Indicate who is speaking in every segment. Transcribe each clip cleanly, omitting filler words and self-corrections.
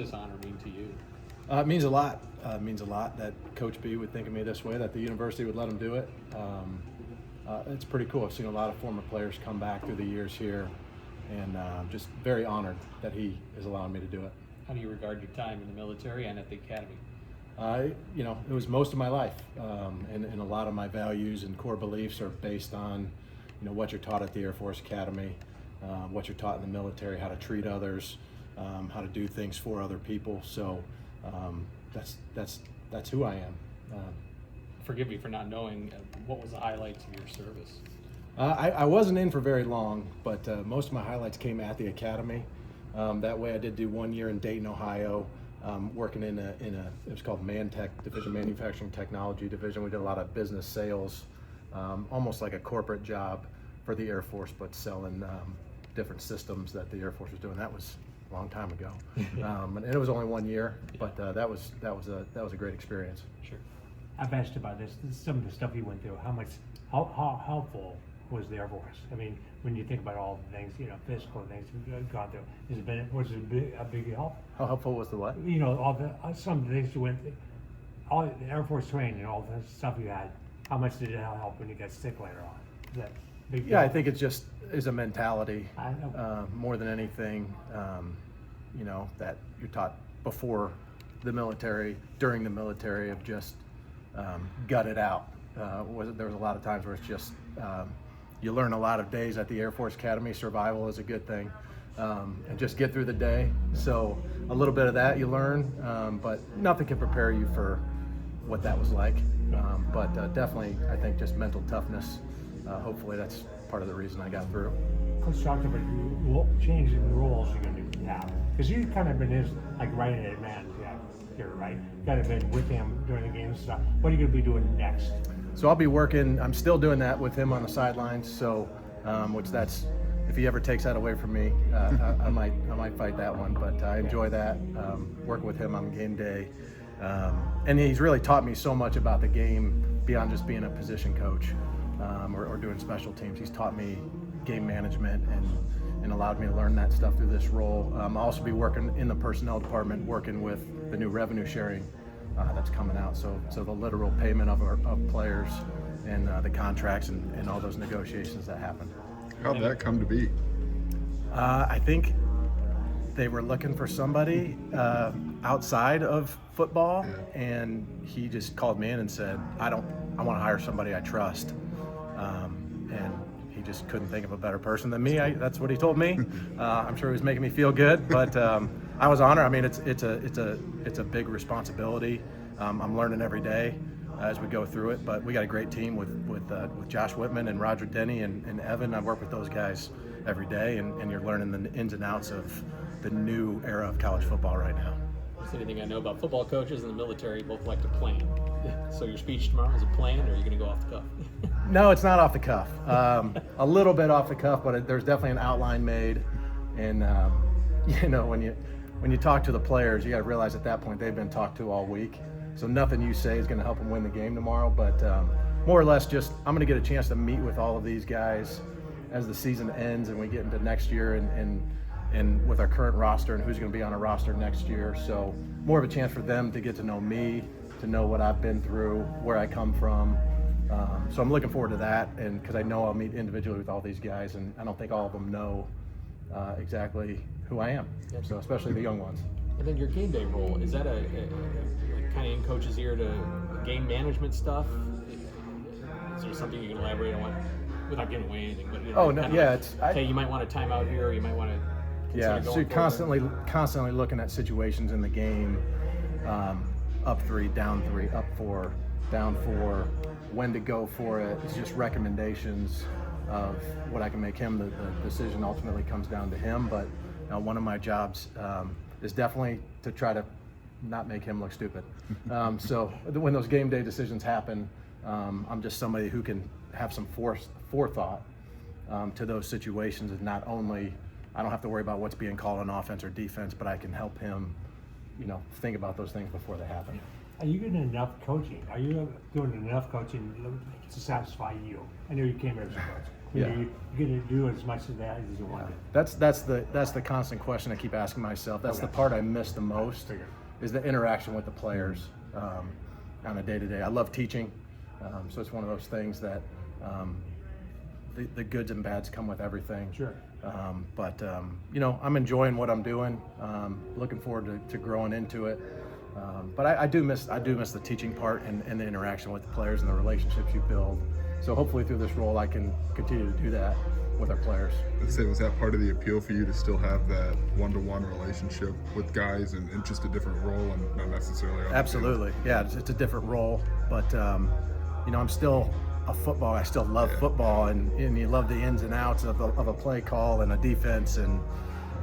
Speaker 1: This honor mean to you?
Speaker 2: It means a lot. It means a lot that Coach B would think of me this way, that the university would let him do it. It's pretty cool. I've seen a lot of former players come back through the years here, and just very honored that he is allowing me to do it.
Speaker 1: How do you regard your time in the military and at the academy?
Speaker 2: It was most of my life, and a lot of my values and core beliefs are based on, what you're taught at the Air Force Academy, what you're taught in the military, how to treat others, how to do things for other people. So that's who I am.
Speaker 1: Forgive me for not knowing, what was the highlights of your service?
Speaker 2: I wasn't in for very long, but most of my highlights came at the academy. That way I did do 1 year in Dayton, Ohio, working in a it was called ManTech division, Manufacturing Technology Division. We did a lot of business sales, almost like a corporate job for the Air Force, but selling different systems that the Air Force was doing. That was a long time ago, and it was only 1 year, but that was a great experience.
Speaker 1: Sure.
Speaker 3: I've asked about this, some of the stuff you went through. How helpful was the Air Force? I mean, when you think about all the things, physical things you've gone through, was it a big help?
Speaker 2: How helpful was the what?
Speaker 3: All the some of the things you went through, all the Air Force training and all the stuff you had. How much did it help when you got sick later on? Is that big?
Speaker 2: Yeah, I think it just is a mentality
Speaker 3: I
Speaker 2: more than anything. That you're taught before the military, during the military, of just gut it out. There was a lot of times where it's just you learn a lot of days at the Air Force Academy. Survival is a good thing, and just get through the day. So a little bit of that you learn, but nothing can prepare you for what that was like. But definitely, I think just mental toughness. Hopefully, that's part of the reason I got through.
Speaker 3: Let's talk about changing the roles you're going to have, because you've kind of been his right-hand man here, right? Kind of been with him during the games and stuff. What are you going to be doing next?
Speaker 2: So I'll be working. I'm still doing that with him on the sidelines. So, if he ever takes that away from me, I might fight that one. But I enjoy that, working with him on game day, and he's really taught me so much about the game beyond just being a position coach or doing special teams. He's taught me game management and allowed me to learn that stuff through this role. I'll also be working in the personnel department, working with the new revenue sharing that's coming out. So the literal payment of players and the contracts and all those negotiations that happen.
Speaker 4: How'd that come to be?
Speaker 2: I think they were looking for somebody outside of football, and he just called me in and said, I want to hire somebody I trust. And he just couldn't think of a better person than me. That's what he told me. I'm sure he was making me feel good, but I was honored. I mean, it's a big responsibility. I'm learning every day as we go through it, but we got a great team with Josh Whitman and Roger Denny and Evan. I work with those guys every day, and you're learning the ins and outs of the new era of college football right now.
Speaker 1: That's anything I know about football coaches in the military both like to plan. So your speech tomorrow is a plan, or are you going to go off the cuff?
Speaker 2: No, it's not off the cuff. A little bit off the cuff, but there's definitely an outline made. And when you talk to the players, you got to realize at that point they've been talked to all week. So nothing you say is going to help them win the game tomorrow. But more or less, just I'm going to get a chance to meet with all of these guys as the season ends and we get into next year and with our current roster and who's going to be on our roster next year. So more of a chance for them to get to know me, to know what I've been through, where I come from. So I'm looking forward to that, and because I know I'll meet individually with all these guys, and I don't think all of them know exactly who I am.
Speaker 1: Yep.
Speaker 2: So especially the young ones.
Speaker 1: And then your game day role, is that a kind of in coach's ear to game management stuff? Is there something you can elaborate on without giving away anything? But,
Speaker 2: Oh no, yeah,
Speaker 1: hey, you might want a timeout here, or you might want to.
Speaker 2: Yeah, so you're constantly looking at situations in the game, up 3, down 3, up 4, down 4, when to go for it. It's just recommendations of what I can make him. The decision ultimately comes down to him, but one of my jobs is definitely to try to not make him look stupid. So when those game day decisions happen, I'm just somebody who can have some forethought to those situations, and not only I don't have to worry about what's being called on offense or defense, but I can help him, think about those things before they happen.
Speaker 3: Are you getting enough coaching? Are you doing enough coaching to satisfy you? I know you came here as a coach. You
Speaker 2: Yeah.
Speaker 3: know, you're going to do as much of that as you want to.
Speaker 2: That's the constant question I keep asking myself. That's the part I miss the most,
Speaker 3: Figured.
Speaker 2: is the interaction with the players on a day-to-day. I love teaching, so it's one of those things that the goods and bads come with everything.
Speaker 3: Sure.
Speaker 2: But I'm enjoying what I'm doing. Looking forward to growing into it. But I do miss the teaching part and the interaction with the players and the relationships you build. So hopefully through this role I can continue to do that with our players.
Speaker 4: Let's say, was that part of the appeal for you to still have that one-to-one relationship with guys and just a different role and not necessarily on the field?
Speaker 2: Absolutely, yeah. It's a different role, but I'm still a football. I still love football, and you love the ins and outs of a play call and a defense and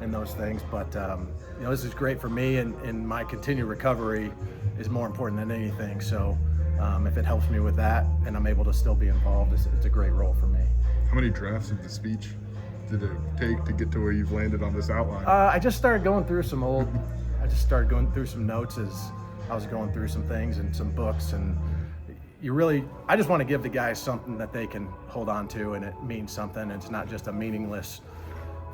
Speaker 2: those things. But this is great for me, and my continued recovery is more important than anything. So if it helps me with that and I'm able to still be involved, it's a great role for me.
Speaker 4: How many drafts of the speech did it take to get to where you've landed on this outline?
Speaker 2: I just started going through some notes as I was going through some things and some books, and I just want to give the guys something that they can hold on to, and it means something. It's not just a meaningless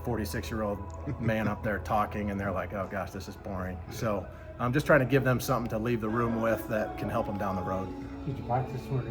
Speaker 2: 46-year-old man up there talking and they're like, oh gosh, this is boring. So I'm just trying to give them something to leave the room with that can help them down the road.
Speaker 3: Did you practice sort of